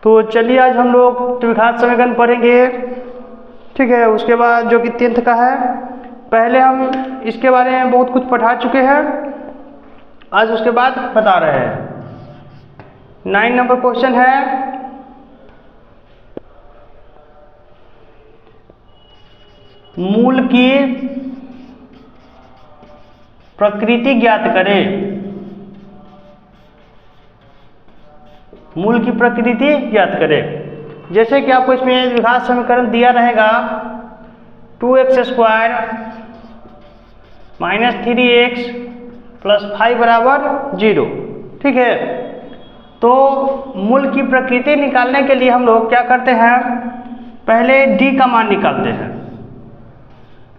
तो चलिए आज हम लोग द्विघात समीकरण पढ़ेंगे। ठीक है, उसके बाद जो कि 10th का है, पहले हम इसके बारे में बहुत कुछ पढ़ा चुके हैं, आज उसके बाद बता रहे हैं। 9 नंबर क्वेश्चन है, मूल की प्रकृति ज्ञात करें। मूल की प्रकृति ज्ञात करें। जैसे कि आपको इसमें द्विघात समीकरण दिया रहेगा 2x² - 3x + 5 = 0। ठीक है, तो मूल की प्रकृति निकालने के लिए हम लोग क्या करते हैं, पहले d का मान निकालते हैं,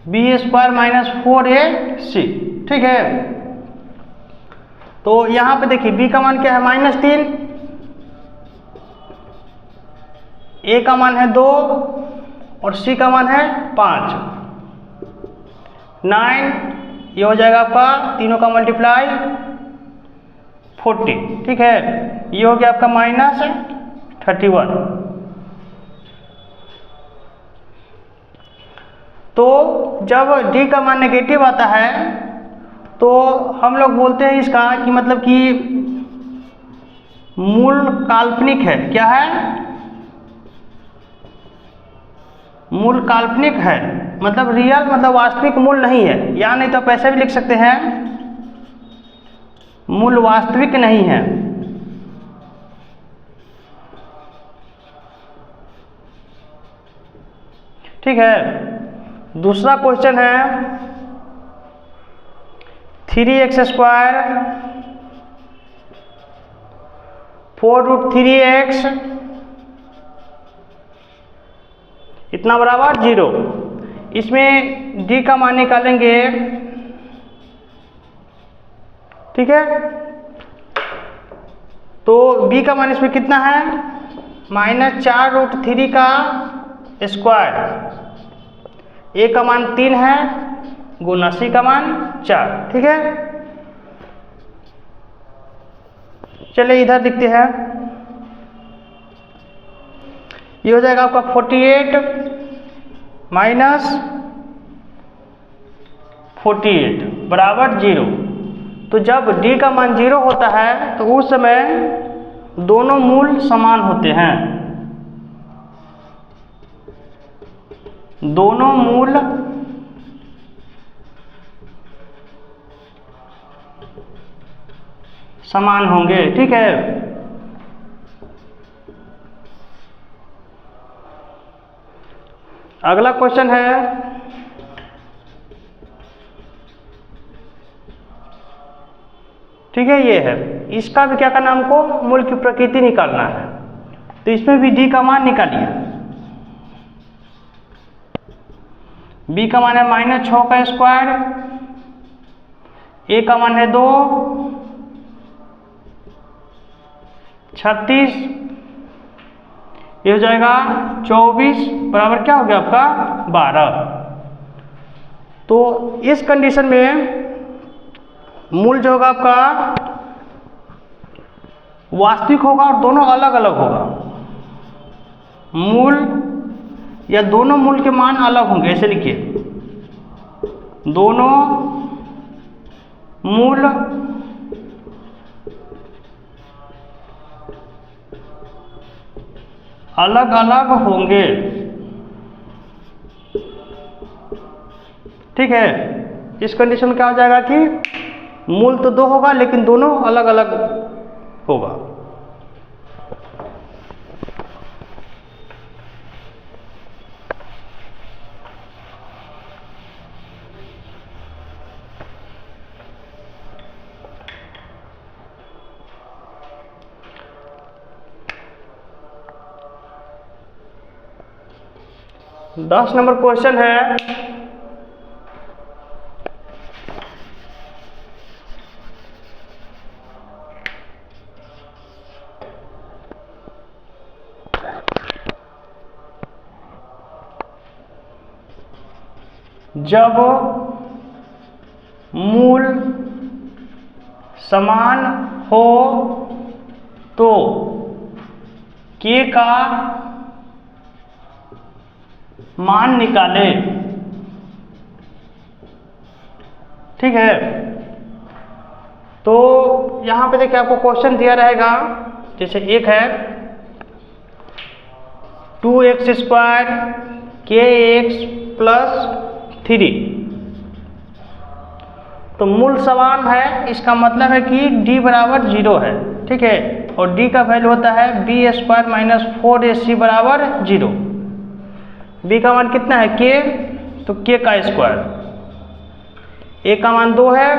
b² - 4ac। ठीक है, तो यहाँ पे देखिए b का मान क्या है -3, a का मान है 2 और c का मान है 5। 9 ये हो जाएगा आपका, तीनों का मल्टीप्लाई 40। ठीक है, ये हो गया आपका -31। तो जब d का मान नेगेटिव आता है तो हम लोग बोलते हैं इसका कि मतलब कि मूल काल्पनिक है। क्या है? मूल काल्पनिक है, मतलब रियल, मतलब वास्तविक मूल नहीं है। या नहीं तो आप ऐसे भी लिख सकते हैं, मूल वास्तविक नहीं है। ठीक है, दूसरा क्वेश्चन है 3x² 4√3x इतना बराबर 0। इसमें d का मान निकालेंगे। ठीक है, तो b का मान इसमें कितना है, -4√3 का स्क्वायर। a का मान 3 है गुना c का मान 4। ठीक है, चलिए इधर लिखते हैं। ये हो जाएगा आपका 48 - 48 बराबर 0। तो जब d का मान 0 होता है तो उस समय दोनों मूल समान होते हैं। दोनों मूल समान होंगे। ठीक है, अगला क्वेश्चन है ठीक है, ये है, इसका भी क्या करना, हमको मूल की प्रकृति निकालना है। तो इसमें भी d का मान निकालिए। b का मान है -6 का स्क्वायर, a का मान है 2, 36, ये हो जाएगा 24 बराबर क्या हो गया आपका 12। तो इस कंडीशन में मूल जो होगा आपका वास्तविक होगा और दोनों अलग अलग होगा। मूल या दोनों मूल के मान अलग होंगे, ऐसे लिखिए, दोनों मूल अलग अलग होंगे। ठीक है, इस कंडीशन में क्या हो जाएगा कि मूल तो 2 होगा लेकिन दोनों अलग अलग होगा। दस नंबर क्वेश्चन है, जब मूल समान हो तो के का मान निकाले, ठीक है। तो यहां पे देखिए आपको क्वेश्चन दिया रहेगा, जैसे एक है 2x स्क्वायर kx प्लस 3, तो मूल समान है, इसका मतलब है कि d बराबर 0 है, ठीक है। और d का वैल्यू होता है b स्क्वायर माइनस 4ac बराबर 0। b का मान कितना है k, तो k का स्क्वायर, a का मान 2 है,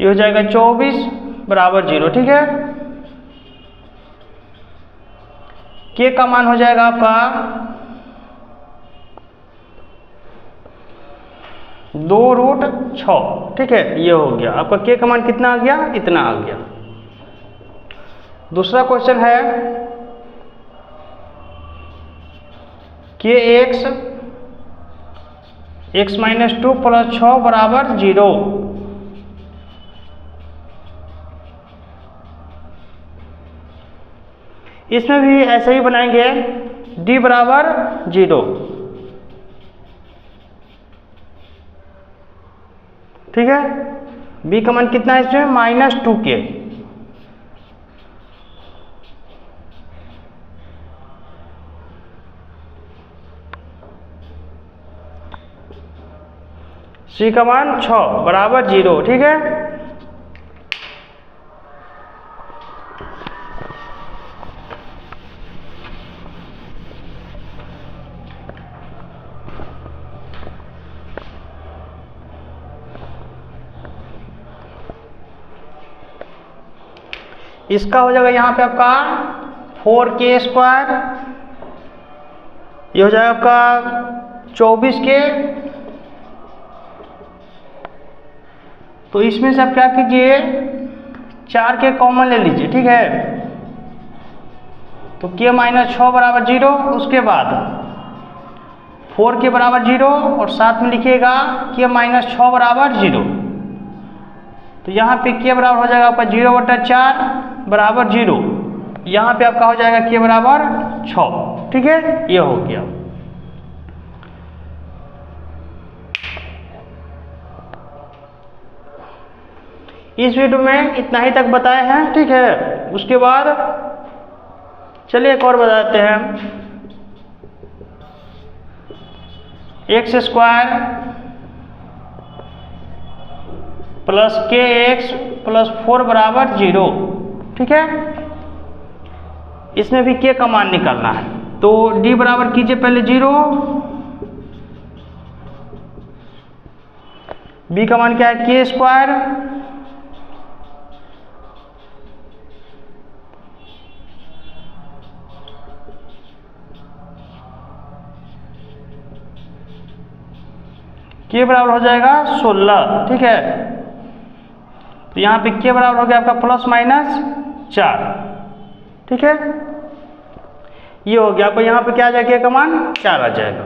ये हो जाएगा 24 बराबर 0, ठीक है। k का मान हो जाएगा आपका 2√6, ठीक है। ये हो गया आपका k का मान कितना आ गया, इतना आ गया। दूसरा क्वेश्चन है kx x माइनस 2 प्लस 6 बराबर 0। इसमें भी ऐसे ही बनाएंगे, d बराबर 0, ठीक है। b का मान कितना है इसमें, -2k, c का मान 6 बराबर 0, ठीक है। इसका हो जाएगा यहाँ पे आपका 4k स्क्वायर, ये हो जाएगा आपका 24k। तो इसमें से आप क्या कीजिए, 4k कॉमन ले लीजिए, ठीक है। तो k माइनस 6 बराबर 0, उसके बाद 4k बराबर 0 और साथ में लिखिएगा k माइनस 6 बराबर 0। तो यहाँ पे k बराबर हो जाएगा आपका 0/4 बराबर 0, यहाँ पे आपका हो जाएगा k बराबर 6, ठीक है। ये हो गया। इस वीडियो में इतना ही तक बताए हैं, ठीक है। उसके बाद चलिए एक और बताते हैं, x square plus kx plus 4 बराबर 0, ठीक है। इसमें भी k का मान निकालना है, तो d बराबर कीजिए पहले 0, b का मान क्या है k स्क्वायर, k बराबर हो जाएगा 16, ठीक है। तो यहाँ पे k बराबर हो गया आपका ±4, ठीक है। ये हो गया, आपको यहाँ पे क्या आ जाएगा, k का मान 4 आ जाएगा।